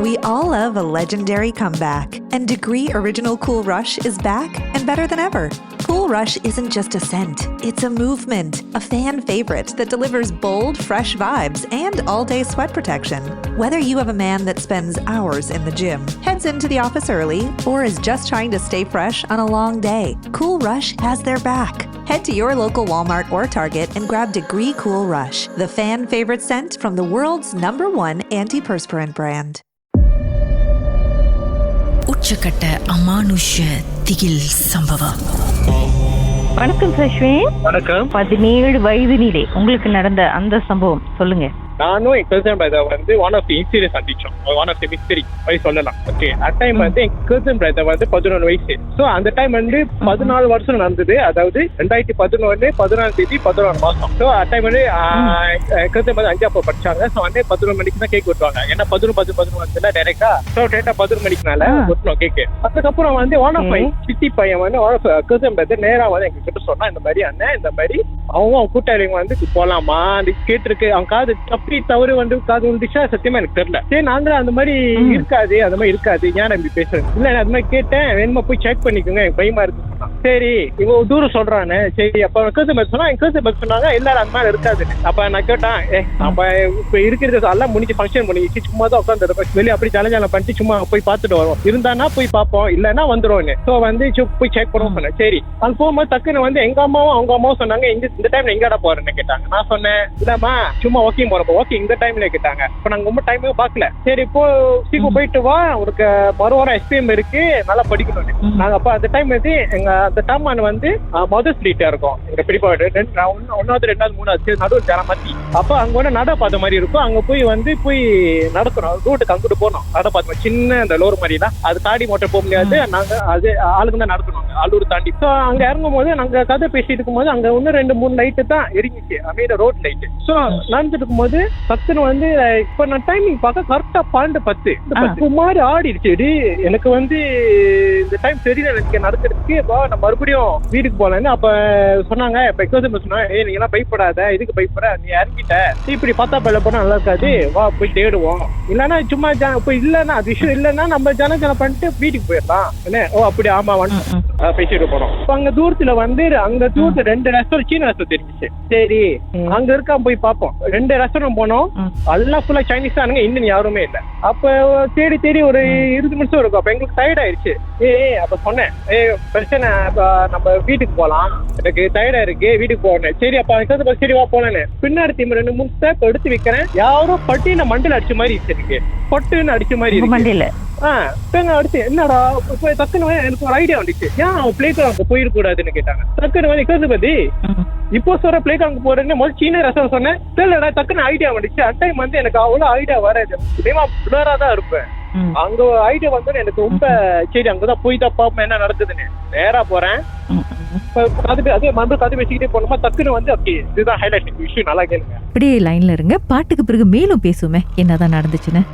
We all love a legendary comeback, and Degree Original Cool Rush is back and better than ever. Cool Rush isn't just a scent, it's a movement, a fan favorite that delivers bold, fresh vibes and all-day sweat protection. Whether you have a man that spends hours in the gym, heads into the office early, or is just trying to stay fresh on a long day, Cool Rush has their back. Head to your local Walmart or Target and grab Degree Cool Rush, the fan favorite scent from the world's #1 antiperspirant brand. உச்சக்கட்ட அமானுஷ்ய திகில் சம்பவம். வணக்கம் சஷ்வின். வணக்கம். 17 வயதினிலே உங்களுக்கு நடந்த அந்த சம்பவம் சொல்லுங்க. நானும் என் கர்சன் பிரதர் வந்து ஒன் ஆஃப் தி இன்சிடென்ட் சந்திச்சோம். ஒன் ஆஃப் தி மிஸ்டரி மாதிரி சொல்லலாம். ஓகே, அந்த டைம் வந்து என் கர்சன் பிரதர் வந்து 11 வயசு. ஸோ அந்த டைம் வந்து 14 வருஷம் நடந்தது. அதாவது 2011 14ஆம் தேதி 11 மாசம். ஸோ அந்த டைம் வந்து கர்சன் வந்து 5ஆம் படிச்சாங்க. ஸோ வந்து 11 மணிக்கு தான் கேக் வெட்டுவாங்க. ஏன்னா 11 வந்து டைரக்டா. ஸோ டேட்டா 11 மணிக்குனால வெட்டணும் கேக்கு. அதுக்கப்புறம் வந்து ஒன் ஆஃப் மை சிட்டி பையன் வந்து ஒன் ஆஃப் கர்சன் பிரதர் நேரா வந்து எங்க கிட்ட சொன்னா, இந்த மாதிரி அண்ணன் இந்த மாதிரி அவங்க கூட்டாளிங்க வந்து போலாமா கேட்டிருக்கு. அவங்க காது தவறு வந்து காது வந்துச்சா சத்தியமா எனக்கு தெரியல. சரி, நாங்களும் அந்த மாதிரி இருக்காது, அந்த மாதிரி இருக்காது, ஏன் நம்பி பேசுறேன். இல்ல அது மாதிரி கேட்டேன், வேணுமா போய் செக் பண்ணிக்கோங்க, எனக்கு பயமா இருக்கு. சரி, இவன் தூரம் சொல்றானே. சரி, அப்ப கேர்சன் பஸ் சொன்னா, என் கேர்சன் பஸ் சொன்னாங்க எல்லாரும் அந்த மாதிரி இருக்காது. அப்ப நான் கேட்டேன், நம்ம இப்ப இருக்கிறது எல்லாம் முடிஞ்சு ஃபங்க்ஷன் பண்ணிச்சு, சும்மா தான் உட்காந்து வெளியே அப்படி ஜலஜாலம் பண்ணிட்டு சும்மா போய் பார்த்துட்டு வருவோம், இருந்தானா போய் பார்ப்போம், இல்லன்னா வந்துருவோன்னு. ஸோ வந்து போய் செக் பண்ணுவோம் சொன்னேன். சரி, அங்க போகும்போது டக்குன்னு வந்து எங்க அம்மாவும் அவங்க அம்மாவும் சொன்னாங்க, இந்த டைம்ல எங்கடா போறேன்னு கேட்டாங்க. நான் சொன்னேன், இல்லம்மா சும்மா வாக்கிங் போறப்போ. வாக்கிங் இந்த டைம்ல கேட்டாங்க. இப்ப நாங்க ரொம்ப டைமே பாக்கல. சரி, இப்போ சீக்கிரம் போயிட்டு வா, உனக்கு மறுவாரம் எஸ்பிஎம் இருக்கு, நல்லா படிக்கணும்னு. நாங்க அப்ப அந்த டைம் வந்து எங்க அந்த டாமான் வந்து மதர் ஸ்ட்ரீட்டா இருக்கும். எங்க பெரியப்பா 1வது 2வது 3வது நடுவில் ஜன மாத்தி. அப்ப அங்க வந்து நட பாத மாதிரி இருக்கும். அங்க போய் நடக்கணும், ரோட்டுக்கு அங்கிட்டு போனோம். நட பாத சின்ன அந்த லோர் மாதிரிலாம், அது தாடி மோட்டர் போக முடியாது. நாங்க அது ஆளுங்க தான் நடக்கணும் ஆளூர் தாண்டி. ஸோ அங்க இறங்கும் போது நாங்க கதை பேசிட்டு இருக்கும் போது அங்க 1-2-3 லைட்டு தான் எரிஞ்சிச்சு, அமைதியா ரோட் லைட்டு. ஸோ நடந்துட்டு இருக்கும் போது சத்துன்னு வந்து இப்ப நான் டைமிங் பார்க்க கரெக்டா 12:10 மாதிரி ஆடிடுச்சு. எனக்கு வந்து இந்த டைம் தெரியல எனக்கு நடக்கிறதுக்கு. நம்ம மறுபடியும் வீட்டுக்கு போலான்னு அப்ப சொன்னாங்க. இப்ப சொன்னாங்க, நீங்க எல்லாம் பயப்படாத, இதுக்கு பயப்பட, நீ இறங்கிட்ட, இப்படி பார்த்தா பல போனா நல்லா இருக்காது, வா போய் தேடுவோம். இல்லன்னா சும்மா இப்ப இல்லன்னா அது விஷயம் இல்லன்னா நம்ம ஜன பண்ணிட்டு வீட்டுக்கு போயிடலாம். என்ன அப்படி ஆமா பேசிட்டு போனோம். அங்க தூரத்துல வந்து அங்க தூரத்துல 2 ரெஸ்டாரண்ட் சீன ரெஸ்டாரண்ட் தெரிஞ்சிச்சு. சரி, அங்க இருக்கா போய் பார்ப்போம். 2 ரெஸ்டாரண்ட் போனோம், எல்லாம் ஃபுல்லா சைனீஸ் தானுங்க, இந்தியன் யாருமே இல்ல. அப்ப தேடி ஒரு 20 நிமிஷம் இருக்கும். அப்ப எங்களுக்கு டயர்ட் ஆயிடுச்சு. அப்ப சொன்னேன், பிரச்சனை, நம்ம வீட்டுக்கு போலாம், எனக்கு டயர்டா இருக்கு, வீட்டுக்கு போனேன். சரி, அப்ப சரி வா போனேன்னு பின்னாடி 2-3 ஸ்டெப் எடுத்து வைக்கிறேன். யாரோ பட்டின மண்டல அடிச்ச மாதிரி இருக்கு, பொட்டுன்னு அடிச்ச மாதிரி மண்டல அடிச்சு. என்னடா டக்குன்னு எனக்கு ஒரு ஐடியா வந்துச்சு, ஏன் பிளே கிரவுண்ட் போயிட கூடாதுன்னு கேட்டாங்க. டக்குன்னு வந்து கேட்டு பத்தி இப்போ சொல்ற பிளே கிரவுண்ட் போறேன்னு முதல் சீன ரசம் சொன்னேன். தெரியலடா, டக்குன்னு ஐடியா வந்துச்சு. அந்த டைம் வந்து எனக்கு அவ்வளவு ஐடியா வராது, பிளரா தான் இருப்பேன். அங்க ஐடியா வந்து எனக்கு ரொம்ப சரி, அங்கதான் போய் தான் பாப்போம் என்ன நடக்குதுன்னு. நேரா போறேன், அதே மறுபடியும் கதை பேசிக்கிட்டே போனோமா, டக்குன்னு வந்து அப்படி இதுதான் ஹைலைட் விஷயம். நல்லா கேளுங்க. அப்படியே லைன்ல இருங்க, பாட்டுக்கு பிறகு மேலும் பேசுவோமே என்னதான் நடந்துச்சுன்னு.